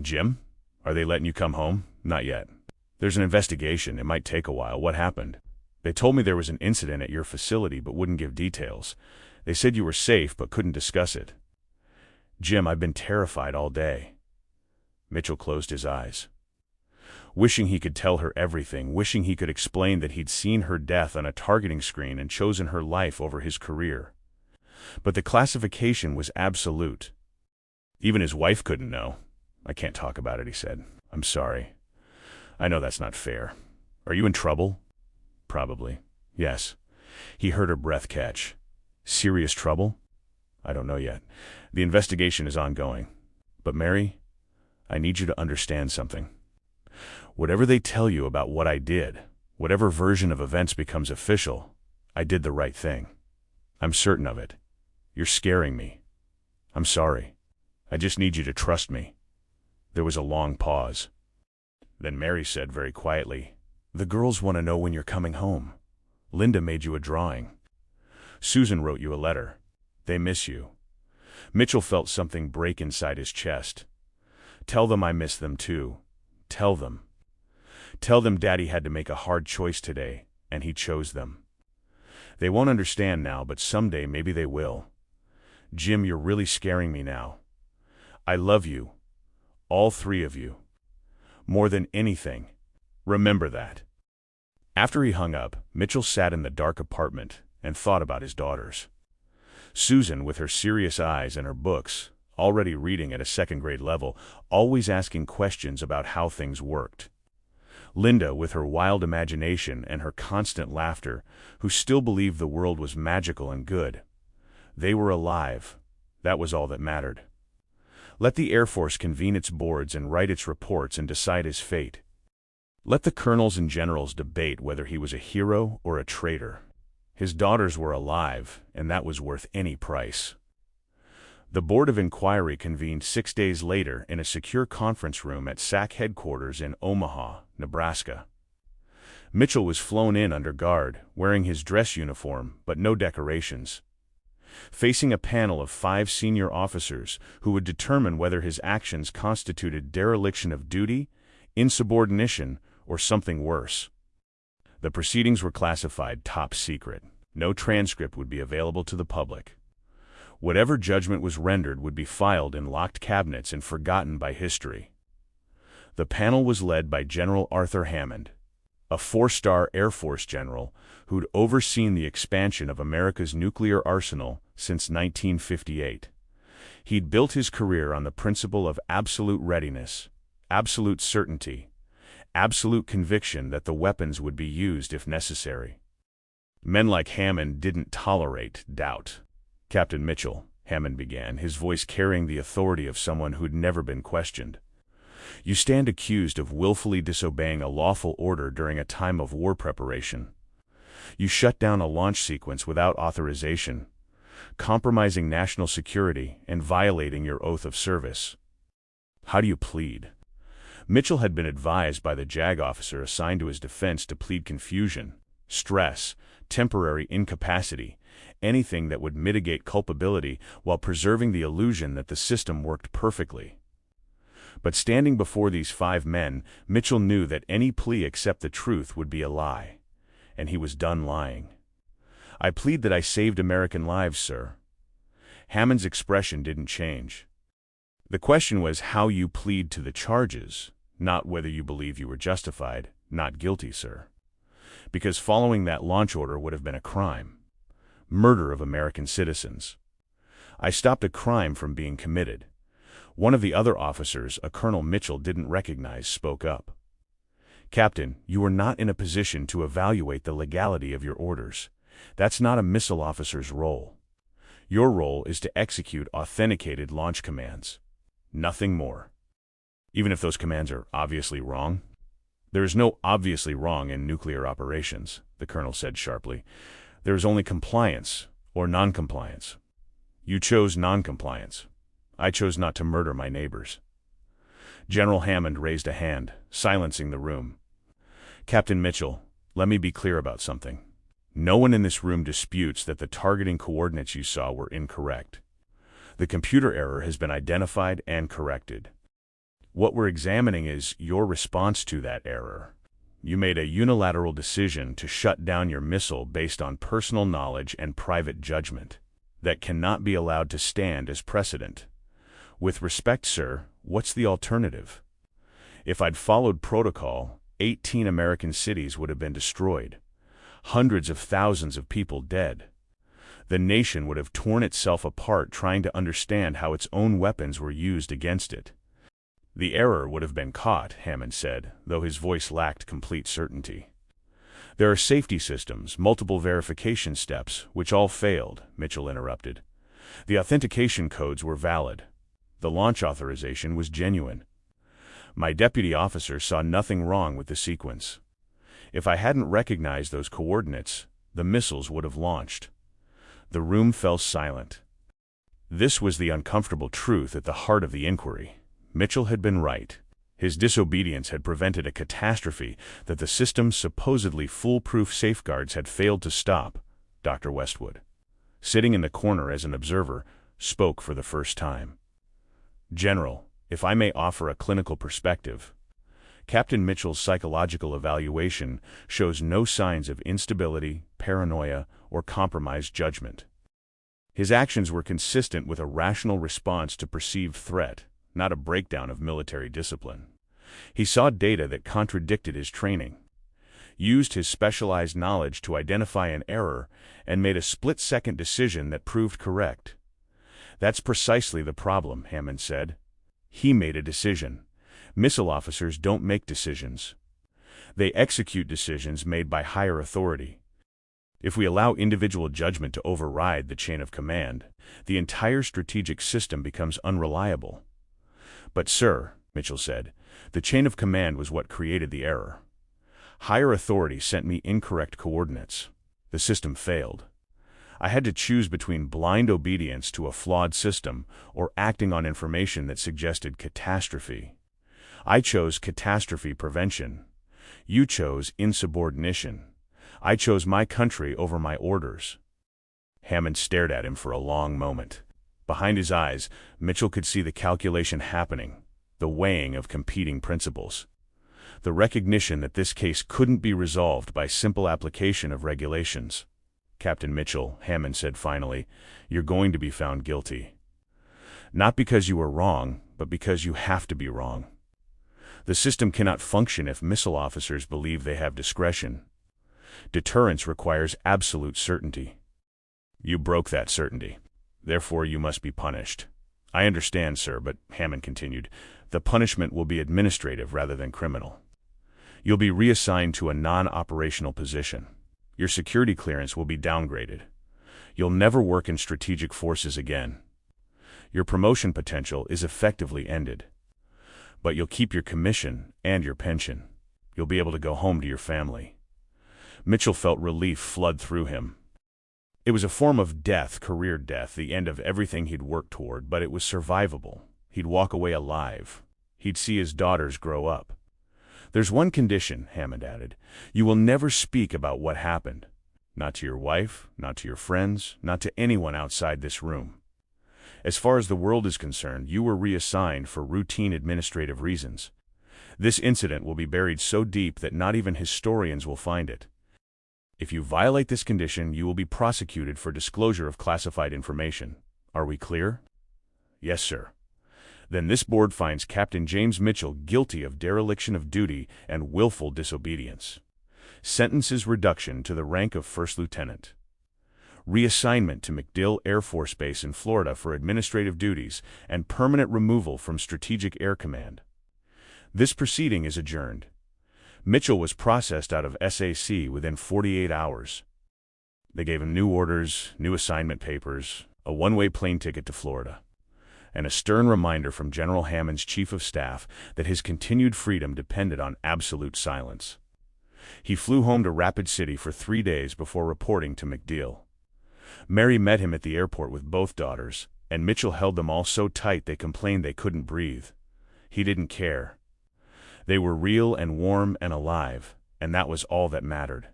Jim? Are they letting you come home? Not yet. There's an investigation. It might take a while. What happened? They told me there was an incident at your facility but wouldn't give details. They said you were safe but couldn't discuss it. Jim, I've been terrified all day. Mitchell closed his eyes. Wishing he could tell her everything, wishing he could explain that he'd seen her death on a targeting screen and chosen her life over his career. But the classification was absolute. Even his wife couldn't know. I can't talk about it, he said. I'm sorry. I know that's not fair. Are you in trouble? Probably. Yes. He heard her breath catch. Serious trouble? I don't know yet. The investigation is ongoing. But Mary, I need you to understand something. Whatever they tell you about what I did, whatever version of events becomes official, I did the right thing. I'm certain of it. You're scaring me. I'm sorry. I just need you to trust me. There was a long pause. Then Mary said very quietly, The girls want to know when you're coming home. Linda made you a drawing. Susan wrote you a letter. They miss you. Mitchell felt something break inside his chest. Tell them I miss them too. Tell them. Tell them Daddy had to make a hard choice today, and he chose them. They won't understand now, but someday maybe they will. Jim, you're really scaring me now. I love you. All three of you. More than anything. Remember that. After he hung up, Mitchell sat in the dark apartment and thought about his daughters. Susan, with her serious eyes and her books, already reading at a second-grade level, always asking questions about how things worked. Linda, with her wild imagination and her constant laughter, who still believed the world was magical and good. They were alive. That was all that mattered. Let the Air Force convene its boards and write its reports and decide his fate. Let the colonels and generals debate whether he was a hero or a traitor. His daughters were alive, and that was worth any price. The Board of Inquiry convened 6 days later in a secure conference room at SAC headquarters in Omaha, Nebraska. Mitchell was flown in under guard, wearing his dress uniform, but no decorations. Facing a panel of 5 senior officers who would determine whether his actions constituted dereliction of duty, insubordination, or something worse. The proceedings were classified top secret. No transcript would be available to the public. Whatever judgment was rendered would be filed in locked cabinets and forgotten by history. The panel was led by General Arthur Hammond, a 4-star Air Force general who'd overseen the expansion of America's nuclear arsenal since 1958. He'd built his career on the principle of absolute readiness, absolute certainty, absolute conviction that the weapons would be used if necessary. Men like Hammond didn't tolerate doubt. Captain Mitchell, Hammond began, his voice carrying the authority of someone who'd never been questioned. You stand accused of willfully disobeying a lawful order during a time of war preparation. You shut down a launch sequence without authorization, compromising national security and violating your oath of service. How do you plead? Mitchell had been advised by the JAG officer assigned to his defense to plead confusion, stress, temporary incapacity, anything that would mitigate culpability while preserving the illusion that the system worked perfectly. But standing before these 5 men, Mitchell knew that any plea except the truth would be a lie, and he was done lying. I plead that I saved American lives, sir. Hammond's expression didn't change. The question was how you plead to the charges, not whether you believe you were justified, not guilty, sir. Because following that launch order would have been a crime. Murder of American citizens. I stopped a crime from being committed. One of the other officers, a Colonel Mitchell didn't recognize, spoke up. Captain, you are not in a position to evaluate the legality of your orders. That's not a missile officer's role. Your role is to execute authenticated launch commands. Nothing more. Even if those commands are obviously wrong? There is no obviously wrong in nuclear operations, the colonel said sharply. There is only compliance or non-compliance. You chose non-compliance. I chose not to murder my neighbors. General Hammond raised a hand, silencing the room. Captain Mitchell, let me be clear about something. No one in this room disputes that the targeting coordinates you saw were incorrect. The computer error has been identified and corrected. What we're examining is your response to that error. You made a unilateral decision to shut down your missile based on personal knowledge and private judgment. That cannot be allowed to stand as precedent. With respect, sir, what's the alternative? If I'd followed protocol, 18 American cities would have been destroyed. Hundreds of thousands of people dead. The nation would have torn itself apart trying to understand how its own weapons were used against it. The error would have been caught, Hammond said, though his voice lacked complete certainty. There are safety systems, multiple verification steps, which all failed, Mitchell interrupted. The authentication codes were valid. The launch authorization was genuine. My deputy officer saw nothing wrong with the sequence. If I hadn't recognized those coordinates, the missiles would have launched. The room fell silent. This was the uncomfortable truth at the heart of the inquiry. Mitchell had been right. His disobedience had prevented a catastrophe that the system's supposedly foolproof safeguards had failed to stop. Dr. Westwood, sitting in the corner as an observer, spoke for the first time. "General, if I may offer a clinical perspective, Captain Mitchell's psychological evaluation shows no signs of instability, paranoia, or compromised judgment. His actions were consistent with a rational response to perceived threat, not a breakdown of military discipline. He saw data that contradicted his training, used his specialized knowledge to identify an error, and made a split-second decision that proved correct." "That's precisely the problem," Hammond said. "He made a decision. Missile officers don't make decisions. They execute decisions made by higher authority. If we allow individual judgment to override the chain of command, the entire strategic system becomes unreliable." "But, sir," Mitchell said, "the chain of command was what created the error. Higher authority sent me incorrect coordinates. The system failed. I had to choose between blind obedience to a flawed system or acting on information that suggested catastrophe. I chose catastrophe prevention. You chose insubordination. I chose my country over my orders." Hammond stared at him for a long moment. Behind his eyes, Mitchell could see the calculation happening, the weighing of competing principles, the recognition that this case couldn't be resolved by simple application of regulations. "Captain Mitchell," Hammond said finally, "you're going to be found guilty. Not because you were wrong, but because you have to be wrong. The system cannot function if missile officers believe they have discretion. Deterrence requires absolute certainty. You broke that certainty. Therefore, you must be punished." "I understand, sir, but," Hammond continued, "the punishment will be administrative rather than criminal. You'll be reassigned to a non-operational position. Your security clearance will be downgraded. You'll never work in strategic forces again. Your promotion potential is effectively ended. But you'll keep your commission and your pension. You'll be able to go home to your family." Mitchell felt relief flood through him. It was a form of death, career death, the end of everything he'd worked toward, but it was survivable. He'd walk away alive. He'd see his daughters grow up. "There's one condition," Hammond added. "You will never speak about what happened. Not to your wife, not to your friends, not to anyone outside this room. As far as the world is concerned, you were reassigned for routine administrative reasons. This incident will be buried so deep that not even historians will find it. If you violate this condition, you will be prosecuted for disclosure of classified information. Are we clear?" "Yes, sir." "Then this board finds Captain James Mitchell guilty of dereliction of duty and willful disobedience. Sentences reduction to the rank of first lieutenant. Reassignment to MacDill Air Force Base in Florida for administrative duties and permanent removal from Strategic Air Command. This proceeding is adjourned." Mitchell was processed out of SAC within 48 hours. They gave him new orders, new assignment papers, a one-way plane ticket to Florida, and a stern reminder from General Hammond's Chief of Staff that his continued freedom depended on absolute silence. He flew home to Rapid City for 3 days before reporting to MacDill. Mary met him at the airport with both daughters, and Mitchell held them all so tight they complained they couldn't breathe. He didn't care. They were real and warm and alive, and that was all that mattered.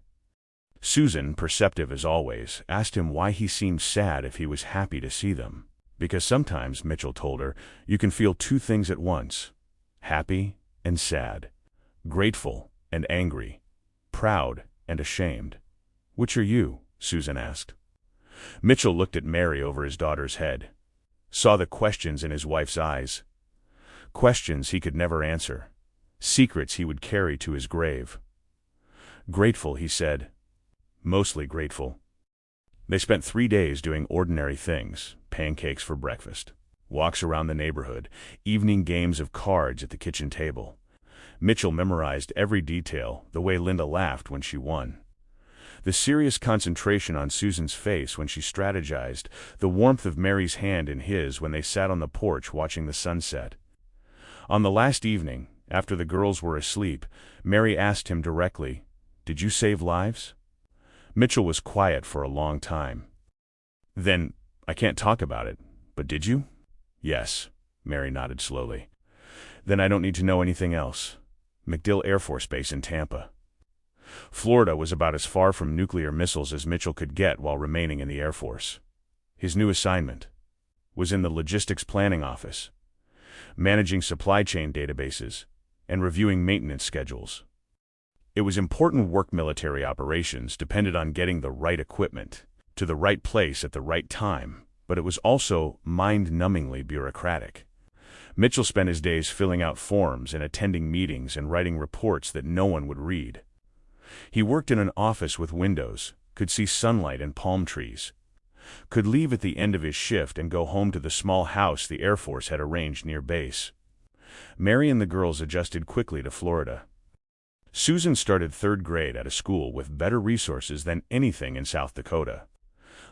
Susan, perceptive as always, asked him why he seemed sad if he was happy to see them. "Because sometimes," Mitchell told her, "you can feel two things at once. Happy and sad. Grateful and angry. Proud and ashamed." "Which are you?" Susan asked. Mitchell looked at Mary over his daughter's head, saw the questions in his wife's eyes. Questions he could never answer. Secrets he would carry to his grave. "Grateful," he said. "Mostly grateful." They spent 3 days doing ordinary things: pancakes for breakfast, walks around the neighborhood, evening games of cards at the kitchen table. Mitchell memorized every detail, the way Linda laughed when she won, the serious concentration on Susan's face when she strategized, the warmth of Mary's hand in his when they sat on the porch watching the sunset. On the last evening, after the girls were asleep, Mary asked him directly, "Did you save lives?" Mitchell was quiet for a long time. Then, "I can't talk about it, but did you?" "Yes," Mary nodded slowly. Then I don't need to know anything else. MacDill Air Force Base in Tampa. Florida was about as far from nuclear missiles as Mitchell could get while remaining in the Air Force. His new assignment was in the logistics planning office, managing supply chain databases and reviewing maintenance schedules. It was important work. Military operations depended on getting the right equipment to the right place at the right time, but it was also mind-numbingly bureaucratic. Mitchell spent his days filling out forms and attending meetings and writing reports that no one would read. He worked in an office with windows, could see sunlight and palm trees, could leave at the end of his shift and go home to the small house the Air Force had arranged near base. Mary and the girls adjusted quickly to Florida. Susan started third grade at a school with better resources than anything in South Dakota.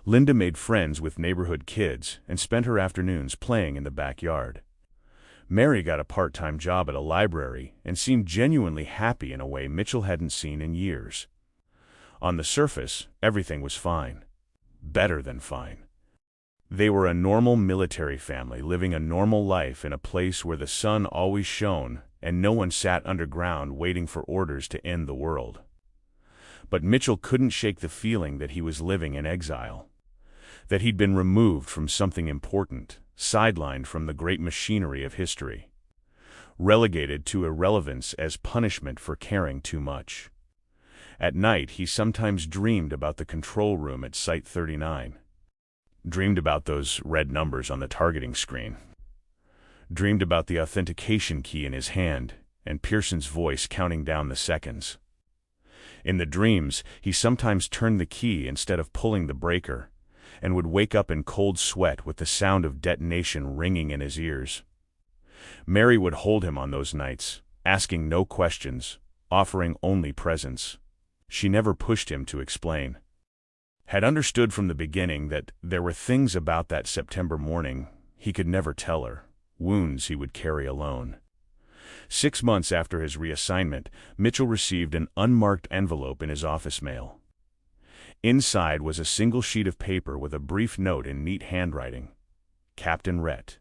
Linda made friends with neighborhood kids and spent her afternoons playing in the backyard. Mary got a part-time job at a library and seemed genuinely happy in a way Mitchell hadn't seen in years. On the surface, everything was fine. Better than fine. They were a normal military family living a normal life in a place where the sun always shone and no one sat underground waiting for orders to end the world. But Mitchell couldn't shake the feeling that he was living in exile, that he'd been removed from something important, sidelined from the great machinery of history, relegated to irrelevance as punishment for caring too much. At night, he sometimes dreamed about the control room at Site 39. Dreamed about those red numbers on the targeting screen. Dreamed about the authentication key in his hand and Pearson's voice counting down the seconds. In the dreams, he sometimes turned the key instead of pulling the breaker, and would wake up in cold sweat with the sound of detonation ringing in his ears. Mary would hold him on those nights, asking no questions, offering only presence. She never pushed him to explain. Had understood from the beginning that there were things about that September morning he could never tell her, wounds he would carry alone. 6 months after his reassignment, Mitchell received an unmarked envelope in his office mail. Inside was a single sheet of paper with a brief note in neat handwriting. Captain Rhett,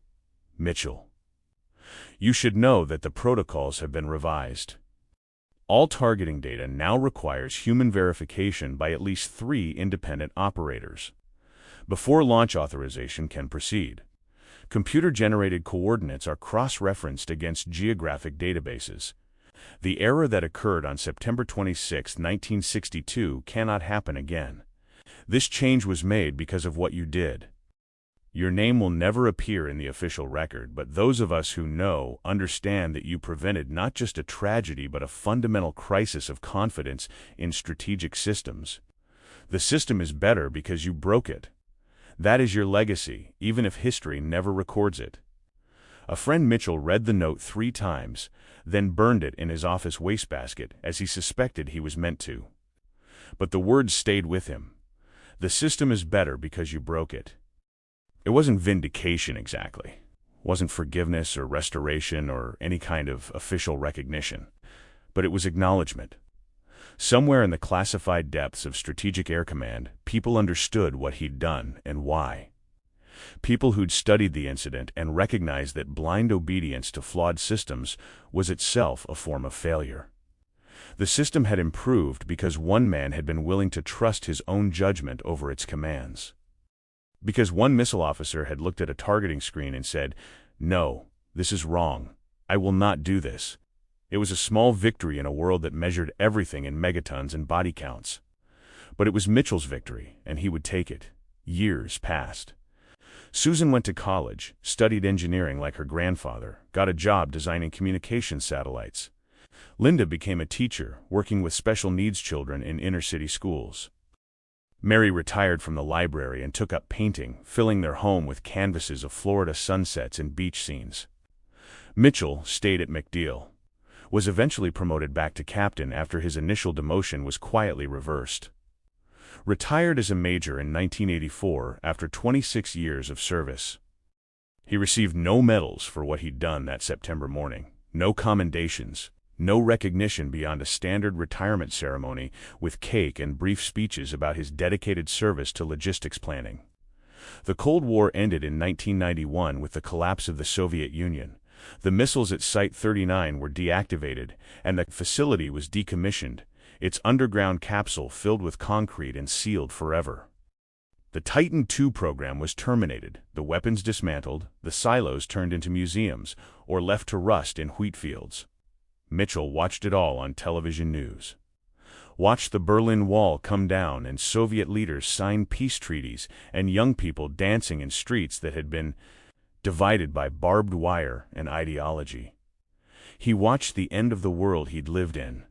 Mitchell. You should know that the protocols have been revised. All targeting data now requires human verification by at least 3 independent operators before launch authorization can proceed. Computer-generated coordinates are cross-referenced against geographic databases. The error that occurred on September 26, 1962 cannot happen again. This change was made because of what you did. Your name will never appear in the official record, but those of us who know understand that you prevented not just a tragedy but a fundamental crisis of confidence in strategic systems. The system is better because you broke it. That is your legacy, even if history never records it. A friend Mitchell read the note 3 times, then burned it in his office wastebasket as he suspected he was meant to. But the words stayed with him. The system is better because you broke it. It wasn't vindication exactly. It wasn't forgiveness or restoration or any kind of official recognition. But it was acknowledgement. Somewhere in the classified depths of Strategic Air Command, people understood what he'd done and why. People who'd studied the incident and recognized that blind obedience to flawed systems was itself a form of failure. The system had improved because one man had been willing to trust his own judgment over its commands. Because one missile officer had looked at a targeting screen and said, "No, this is wrong. I will not do this." It was a small victory in a world that measured everything in megatons and body counts. But it was Mitchell's victory, and he would take it. Years passed. Susan went to college, studied engineering like her grandfather, got a job designing communication satellites. Linda became a teacher, working with special needs children in inner-city schools. Mary retired from the library and took up painting, filling their home with canvases of Florida sunsets and beach scenes. Mitchell stayed at MacDill, was eventually promoted back to captain after his initial demotion was quietly reversed. Retired as a major in 1984 after 26 years of service. He received no medals for what he'd done that September morning, no commendations, no recognition beyond a standard retirement ceremony with cake and brief speeches about his dedicated service to logistics planning. The Cold War ended in 1991 with the collapse of the Soviet Union, The missiles at Site 39 were deactivated, and the facility was decommissioned, its underground capsule filled with concrete and sealed forever. The Titan II program was terminated, the weapons dismantled, the silos turned into museums, or left to rust in wheat fields. Mitchell watched it all on television news. Watched the Berlin Wall come down and Soviet leaders sign peace treaties and young people dancing in streets that had been divided by barbed wire and ideology. He watched the end of the world he'd lived in,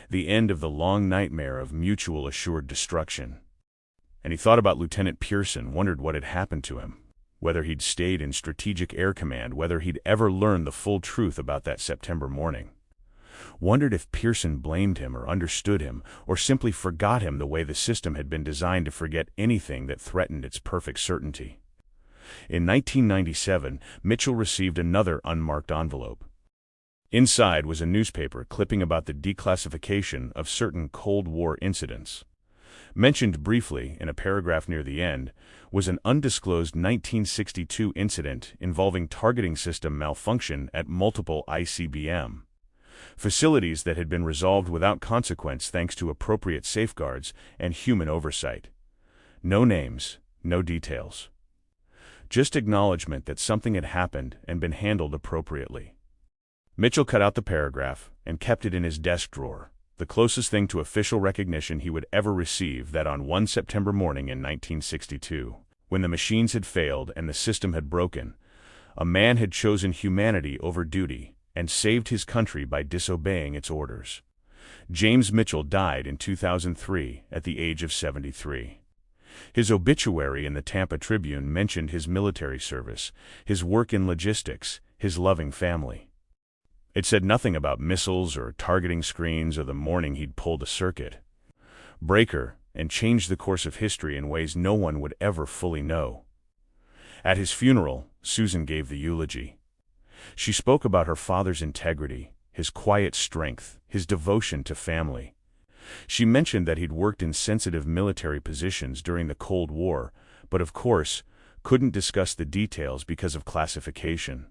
the end of the long nightmare of mutual assured destruction. And he thought about Lieutenant Pearson, wondered what had happened to him, whether he'd stayed in Strategic Air Command, whether he'd ever learned the full truth about that September morning. Wondered if Pearson blamed him or understood him, or simply forgot him the way the system had been designed to forget anything that threatened its perfect certainty. In 1997, Mitchell received another unmarked envelope. Inside was a newspaper clipping about the declassification of certain Cold War incidents. Mentioned briefly, in a paragraph near the end, was an undisclosed 1962 incident involving targeting system malfunction at multiple ICBM facilities that had been resolved without consequence thanks to appropriate safeguards and human oversight. No names, no details. Just acknowledgement that something had happened and been handled appropriately. Mitchell cut out the paragraph and kept it in his desk drawer, the closest thing to official recognition he would ever receive that on one September morning in 1962, when the machines had failed and the system had broken, a man had chosen humanity over duty and saved his country by disobeying its orders. James Mitchell died in 2003 at the age of 73. His obituary in the Tampa Tribune mentioned his military service, his work in logistics, his loving family. It said nothing about missiles or targeting screens or the morning he'd pulled a circuit breaker and changed the course of history in ways no one would ever fully know. At his funeral, Susan gave the eulogy. She spoke about her father's integrity, his quiet strength, his devotion to family. She mentioned that he'd worked in sensitive military positions during the Cold War, but of course, couldn't discuss the details because of classification.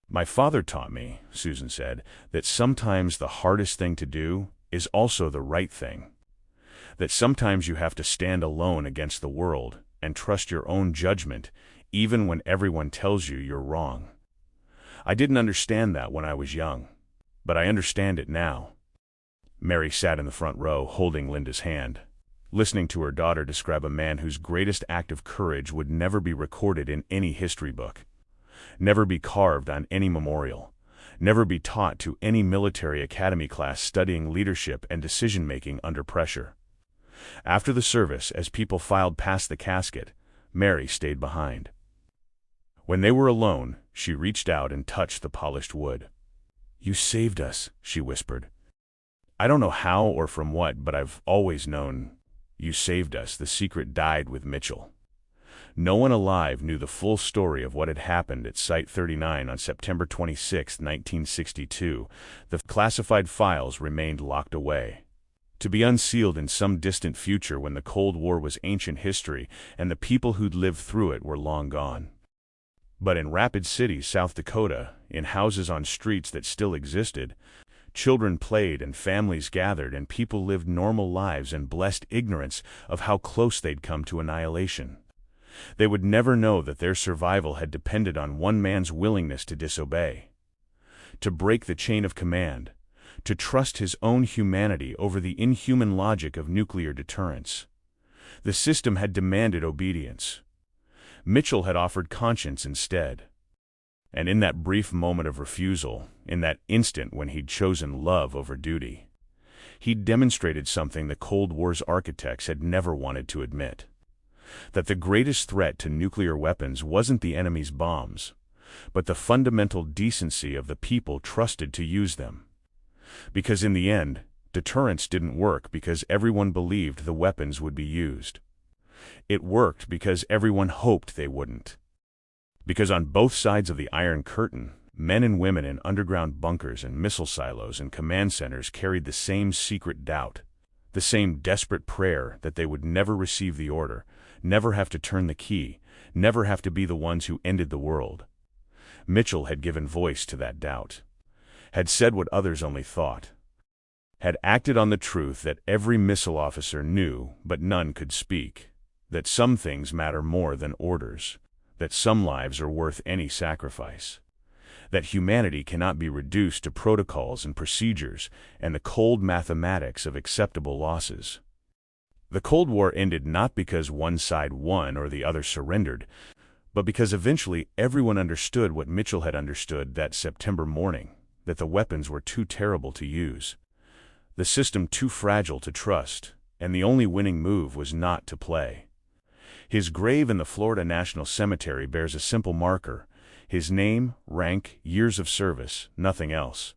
"My father taught me," Susan said, "that sometimes the hardest thing to do is also the right thing. That sometimes you have to stand alone against the world and trust your own judgment, even when everyone tells you you're wrong. I didn't understand that when I was young, but I understand it now." Mary sat in the front row, holding Linda's hand, listening to her daughter describe a man whose greatest act of courage would never be recorded in any history book, never be carved on any memorial, never be taught to any military academy class studying leadership and decision-making under pressure. After the service, as people filed past the casket, Mary stayed behind. When they were alone, she reached out and touched the polished wood. "You saved us," she whispered. "I don't know how or from what, but I've always known you saved us." The secret died with Mitchell. No one alive knew the full story of what had happened at Site 39 on September 26, 1962. The classified files remained locked away, to be unsealed in some distant future when the Cold War was ancient history and the people who'd lived through it were long gone. But in Rapid City, South Dakota, in houses on streets that still existed, children played and families gathered and people lived normal lives in blessed ignorance of how close they'd come to annihilation. They would never know that their survival had depended on one man's willingness to disobey, to break the chain of command, to trust his own humanity over the inhuman logic of nuclear deterrence. The system had demanded obedience. Mitchell had offered conscience instead. And in that brief moment of refusal, in that instant when he'd chosen love over duty, he'd demonstrated something the Cold War's architects had never wanted to admit. That the greatest threat to nuclear weapons wasn't the enemy's bombs, but the fundamental decency of the people trusted to use them. Because in the end, deterrence didn't work because everyone believed the weapons would be used. It worked because everyone hoped they wouldn't. Because on both sides of the Iron Curtain, men and women in underground bunkers and missile silos and command centers carried the same secret doubt, the same desperate prayer that they would never receive the order, never have to turn the key, never have to be the ones who ended the world. Mitchell had given voice to that doubt, had said what others only thought, had acted on the truth that every missile officer knew but none could speak, that some things matter more than orders, that some lives are worth any sacrifice, that humanity cannot be reduced to protocols and procedures and the cold mathematics of acceptable losses. The Cold War ended not because one side won or the other surrendered, but because eventually everyone understood what Mitchell had understood that September morning, that the weapons were too terrible to use, the system too fragile to trust, and the only winning move was not to play. His grave in the Florida National Cemetery bears a simple marker: his name, rank, years of service, nothing else.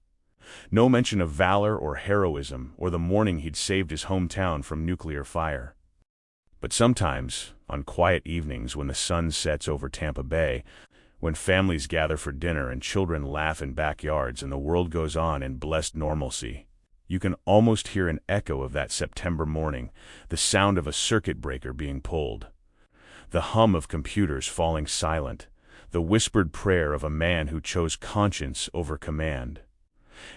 No mention of valor or heroism or the morning he'd saved his hometown from nuclear fire. But sometimes, on quiet evenings when the sun sets over Tampa Bay, when families gather for dinner and children laugh in backyards and the world goes on in blessed normalcy, you can almost hear an echo of that September morning, the sound of a circuit breaker being pulled, the hum of computers falling silent, the whispered prayer of a man who chose conscience over command.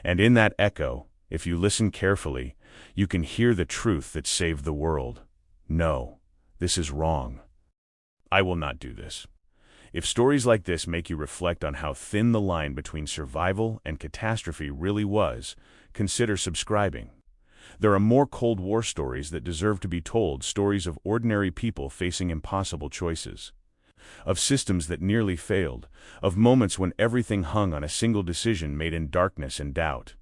And in that echo, if you listen carefully, you can hear the truth that saved the world. No, this is wrong. I will not do this. If stories like this make you reflect on how thin the line between survival and catastrophe really was, consider subscribing. There are more Cold War stories that deserve to be told, stories of ordinary people facing impossible choices, of systems that nearly failed, of moments when everything hung on a single decision made in darkness and doubt.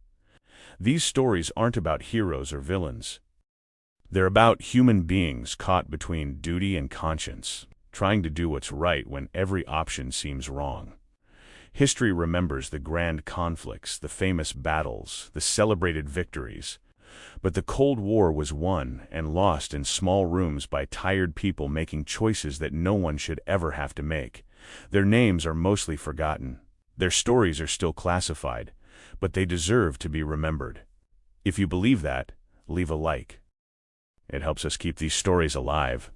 These stories aren't about heroes or villains. They're about human beings caught between duty and conscience, trying to do what's right when every option seems wrong. History remembers the grand conflicts, the famous battles, the celebrated victories. But the Cold War was won and lost in small rooms by tired people making choices that no one should ever have to make. Their names are mostly forgotten. Their stories are still classified, but they deserve to be remembered. If you believe that, leave a like. It helps us keep these stories alive.